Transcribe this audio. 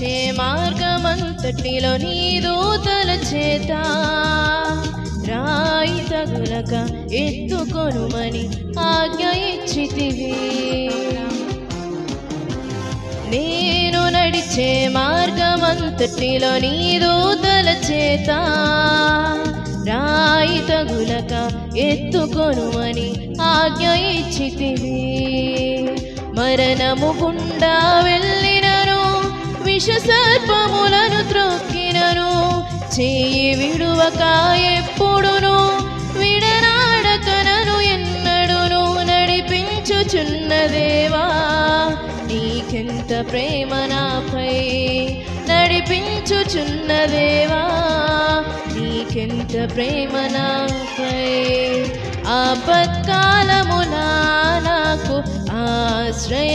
నడిచే మార్గమంతటిలో నీ దూతల చేత రాయి తగులక ఎత్తుకొనుమని ఆజ్ఞ ఇచ్చితివి. నేను నడిచే మార్గమంతటిలో నీ దూతల చేత రాయి తగులక ఎత్తుకొనుమని ఆజ్ఞ ఇచ్చితివి. మరణము గుండా వెళ్ళినను విషసర్పములను త్రొక్కినను చేయి విడువక ఎప్పుడును విడనాడక నన్ను ఎన్నడును నడిపించుచున్న దేవా నీకెంత ప్రేమ నాపై నడిపించుచున్న దేవా నీకెంత ప్రేమ నాపై. ఆపత్కాలమున నాకు ఆశ్రయం